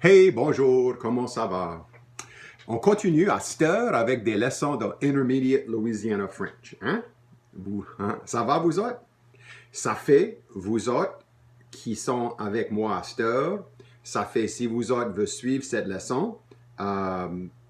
Hey, bonjour, comment ça va? On continue à cette heure avec des leçons de Intermediate Louisiana French. Hein? Ça va, vous autres? Ça fait, vous autres qui sont avec moi à cette heure, ça fait, si vous autres veulent suivre cette leçon,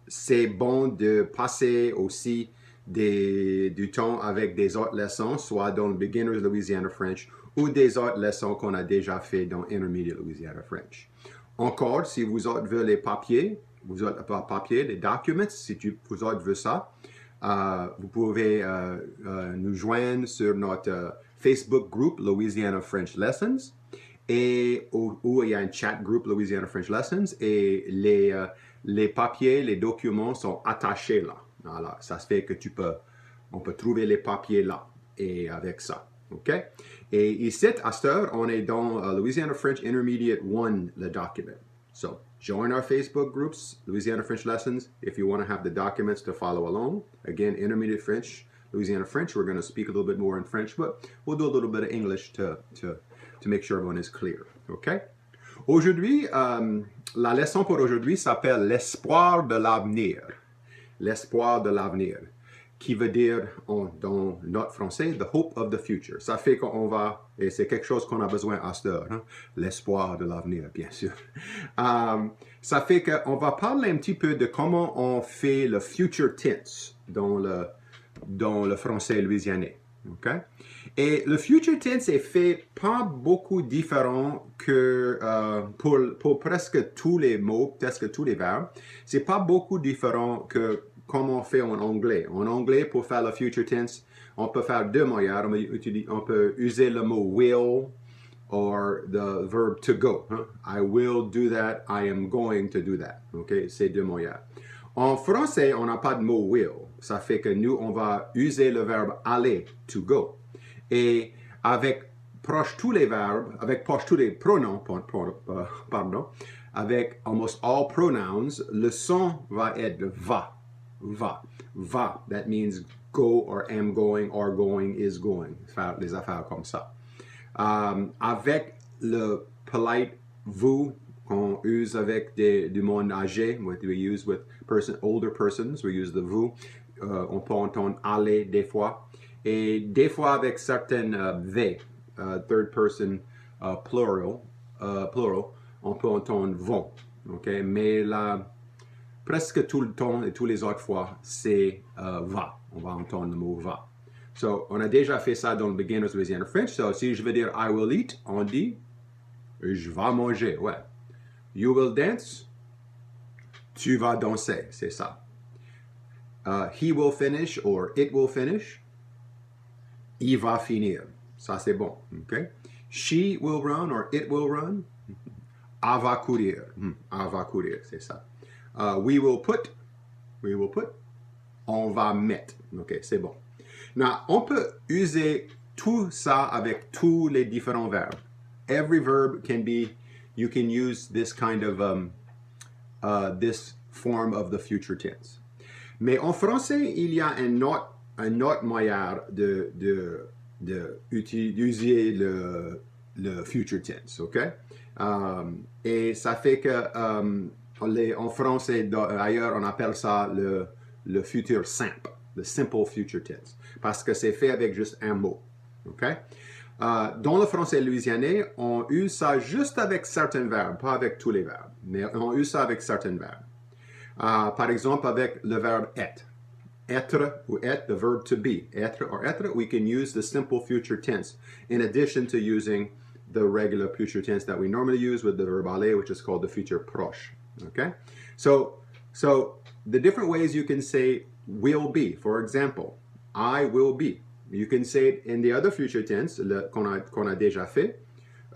c'est bon de passer aussi du temps avec des autres leçons, soit dans le Beginner's Louisiana French ou des autres leçons qu'on a déjà fait dans Intermediate Louisiana French. Encore, si vous autres voulez les papiers, les documents, si vous autres voulez ça, vous pouvez nous joindre sur notre Facebook group Louisiana French Lessons et où il y a un chat group Louisiana French Lessons et les papiers, les documents sont attachés là. Alors, ça se fait que on peut trouver les papiers là et avec ça. OK? Et ici, à cette heure, on est dans Louisiana French Intermediate 1, le document. So, join our Facebook groups, Louisiana French Lessons, if you want to have the documents to follow along. Again, Intermediate French, Louisiana French. We're going to speak a little bit more in French, but we'll do a little bit of English to make sure everyone is clear. OK? Aujourd'hui, la leçon pour aujourd'hui s'appelle l'espoir de l'avenir. L'espoir de l'avenir, qui veut dire dans notre français, the hope of the future. Ça fait qu'on va, et c'est quelque chose qu'on a besoin à cette heure, hein? L'espoir de l'avenir, bien sûr. Ça fait qu'on va parler un petit peu de comment on fait le future tense dans le français louisianais. Okay? Et le future tense est fait pas beaucoup différent que pour presque tous les mots, presque tous les verbes. C'est pas beaucoup différent que comme on fait en anglais. En anglais, pour faire le future tense, on peut faire deux moyens. On peut user le mot will or the verb to go. Hein? I will do that. I am going to do that. Okay? C'est deux moyens. En français, on n'a pas de mot will. Ça fait que nous, on va user le verbe aller, to go. Et avec proche tous les verbes, avec proche tous les pronoms, pardon, avec almost all pronouns, le son va être va. Va. That means go or am going or going is going. Faire des affaires comme ça. Avec le polite vous, qu'on use avec du monde âgé, what we use with older persons, we use the vous. On peut entendre aller des fois. Et des fois avec certaines they, third person plural, on peut entendre vont. Okay? Mais là, presque tout le temps et tous les autres fois, c'est va. On va entendre le mot va. So, on a déjà fait ça dans le Beginner's Louisiana French. So, si je veux dire I will eat, on dit je vais manger. Ouais. You will dance, tu vas danser. C'est ça. He will finish or it will finish, il va finir. Ça, c'est bon. Okay? She will run or it will run, elle va courir. Elle va courir, c'est ça. We will put, on va mettre. OK, c'est bon. Now, on peut user tout ça avec tous les différents verbes. Every verb you can use this kind of, this form of the future tense. Mais en français, il y a un autre moyen d'utiliser le future tense, OK? Et ça fait que en français, ailleurs, on appelle ça le futur simple, le simple future tense, parce que c'est fait avec juste un mot, OK? Dans le français louisianais, on use ça juste avec certains verbes, pas avec tous les verbes, mais on use ça avec certains verbes. Par exemple, avec le verbe être. Être ou être, the verb to be. Être or être, we can use the simple future tense in addition to using the regular future tense that we normally use with the verb aller, which is called the future proche. Okay? So the different ways you can say will be. For example, I will be. You can say it in the other future tense qu'on a déjà fait.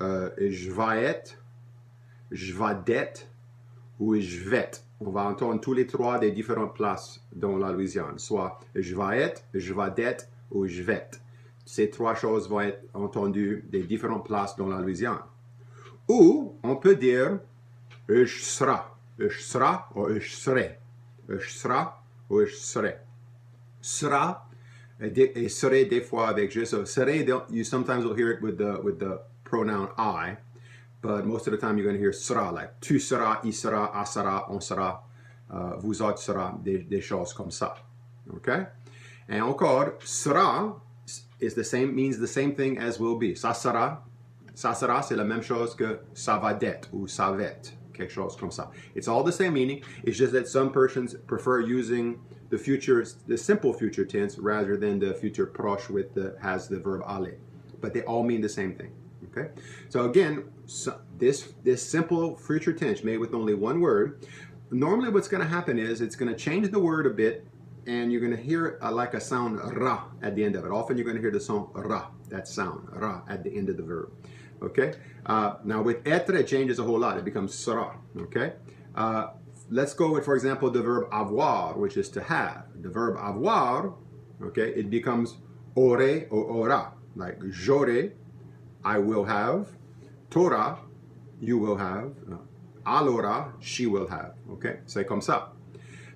Je vais être, je vais d'être ou je vais. On va entendre tous les trois des différentes places dans la Louisiane. Soit je vais être, je vais d'être ou je vais. Ces trois choses vont être entendues des différentes places dans la Louisiane. Ou on peut dire je sera ou je serai. Je sera ou je serai. Sera et serai des fois avec je. So serai, you sometimes will hear it with the pronoun I. but most of the time you're going to hear sera, like tu seras, il sera, elle sera, on sera, vous autres sera, des choses comme ça. Okay? Et encore, sera is the same, means the same thing as will be. Ça sera, c'est la même chose que ça va d'être ou ça va être. Quelque chose comme ça. It's all the same meaning. It's just that some persons prefer using the future, the simple future tense rather than the future proche with has the verb aller. But they all mean the same thing. Okay. So again, this simple future tense made with only one word. Normally, what's going to happen is it's going to change the word a bit, and you're going to hear like a sound ra at the end of it. Often you're going to hear the sound ra, that sound ra at the end of the verb. Okay. Now with être, it changes a whole lot. It becomes sera. Okay. Let's go with, for example, the verb avoir, which is to have. The verb avoir, okay, it becomes aurait or aura. Like j'aurai, I will have. T'auras, you will have. Elle aura, she will have. Okay. C'est comme ça.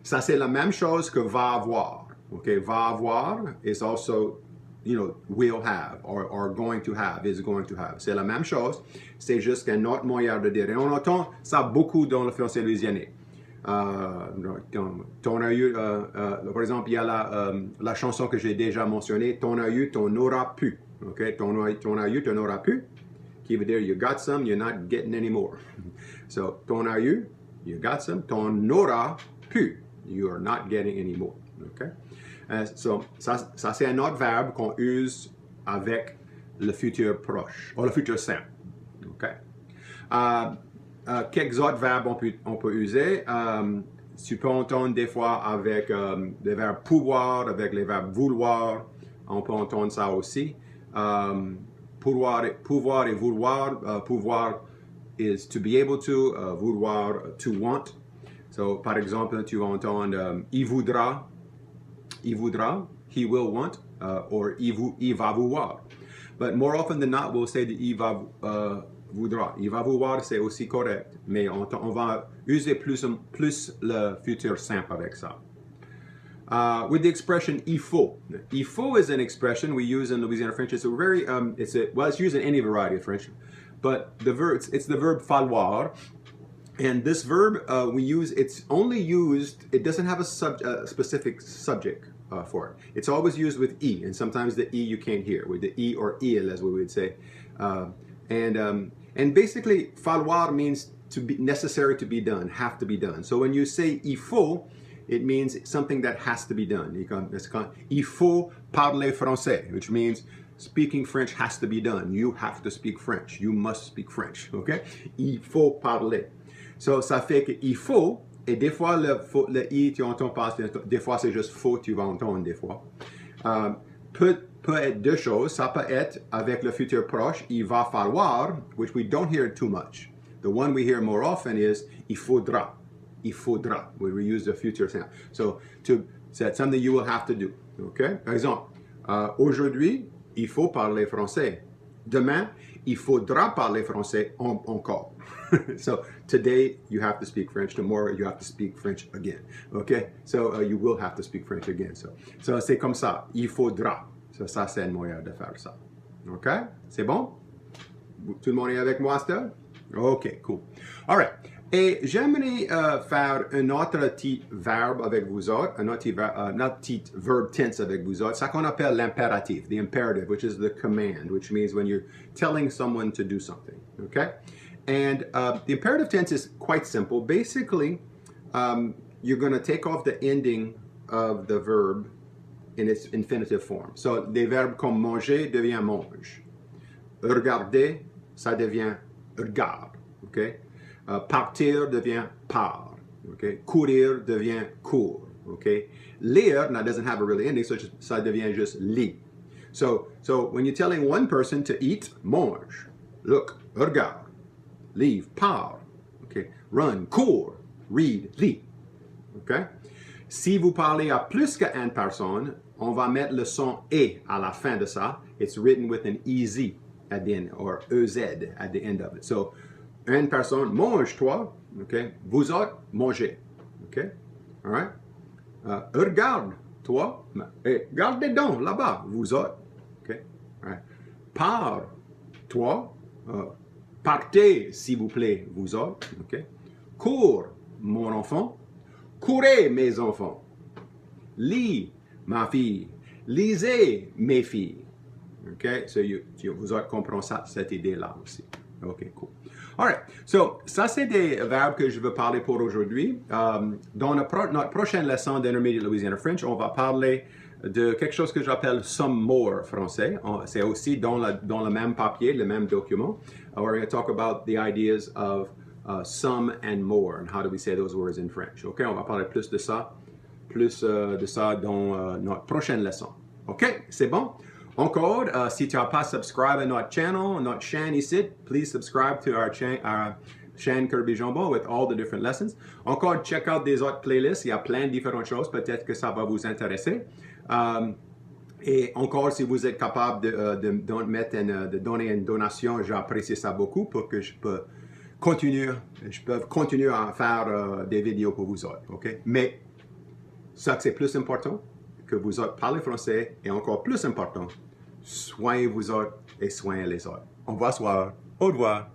Ça, c'est la même chose que va avoir. Okay. Va avoir is also, will have, or going to have, is going to have. C'est la même chose, c'est juste qu'un autre moyen de dire. Et on entend ça beaucoup dans le français louisianais. Par exemple, il y a la chanson que j'ai déjà mentionnée, ton a eu, ton aura pu. Okay? Ton a eu, ton aura pu, qui veut dire you got some, you're not getting any more. So, ton a eu, you got some, ton aura pu, you are not getting any more. Okay? So, ça c'est un autre verbe qu'on use avec le futur proche, ou le futur simple. Okay? Quelques autres verbes on peut user. Tu peux entendre des fois avec les verbes pouvoir, avec les verbes vouloir. On peut entendre ça aussi. Pouvoir et vouloir. Pouvoir is to be able to. Vouloir, to want. So, par exemple, tu vas entendre il voudra, he will want, or il va vouloir. But more often than not, we'll say that il va voudra. Il va vouloir, c'est aussi correct, mais on va user plus le futur simple avec ça. With the expression il faut. Il faut is an expression we use in Louisiana French. It's a very, it's used in any variety of French, but the verb, it's the verb falloir. And this verb we use, it's only used, it doesn't have a specific subject for it. It's always used with E, and sometimes the E you can't hear, with the E or il as we would say. And basically, falloir means to be necessary to be done, have to be done. So when you say il faut, it means something that has to be done. Il faut parler français, which means speaking French has to be done. You have to speak French. You must speak French. Okay? Il faut parler. So, ça fait que il faut, et des fois le i, tu entends pas, des fois c'est juste faut, tu vas entendre des fois. Peut être deux choses. Ça peut être avec le futur proche, il va falloir, which we don't hear too much. The one we hear more often is il faudra. Il faudra, where we use the future sound. So, that's something you will have to do. Okay? Par exemple, aujourd'hui, il faut parler français. Demain, il faudra parler français encore. So today you have to speak French. Tomorrow you have to speak French again. Okay? So you will have to speak French again. So c'est comme ça. Il faudra. So, ça c'est un moyen de faire ça. OK? C'est bon? Tout le monde est avec moi, Steph? OK, cool. All right. Et j'aimerais faire un autre petit verbe avec vous autres, un autre petit verb tense avec vous autres, ça qu'on appelle l'impératif, the imperative, which is the command, which means when you're telling someone to do something, okay? And the imperative tense is quite simple. Basically, you're going to take off the ending of the verb in its infinitive form. So, des verbes comme manger devient mange. Regarder, ça devient regarde, okay? Partir devient part, okay? Courir devient court, okay? Lire, now doesn't have a really ending, so ça devient just lit. So when you're telling one person to eat, mange. Look, regarde. Leave, part, okay? Run, court. Read, lit, okay? Si vous parlez à plus qu'une personne, on va mettre le son et à la fin de ça. It's written with an EZ at the end, or EZ at the end of it. So, une personne, mange-toi, okay? Vous autres, mangez, okay? All right? Regarde-toi, regardez donc là-bas, vous autres, okay? All right? Pars-toi, Partez, s'il vous plaît, vous autres. OK? Cours, mon enfant. Courez, mes enfants. Lis, ma fille. Lisez, mes filles. OK? So, vous autres comprenez ça, cette idée-là aussi. OK, cool. All right. So, ça, c'est des verbes que je veux parler pour aujourd'hui. Dans notre prochaine leçon d'Intermediate Louisiana French, on va parler de quelque chose que j'appelle some more français. C'est aussi dans le même papier, le même document. We're going to talk about the ideas of some and more and how do we say those words in French. OK? On va parler plus de ça dans notre prochaine leçon. OK? C'est bon? Encore, si tu n'as pas subscribe à notre chaîne ici, please subscribe to our chaîne Kirby Jambon with all the different lessons. Encore, check out des autres playlists. Il y a plein de différentes choses. Peut-être que ça va vous intéresser. Et encore, si vous êtes capable de donner une donation, j'apprécie ça beaucoup pour que je peux continuer à faire des vidéos pour vous autres. OK? Mais ça, c'est plus important que vous autres parlez français et encore plus important, soignez vous autres et soignez les autres. Au revoir. Au revoir.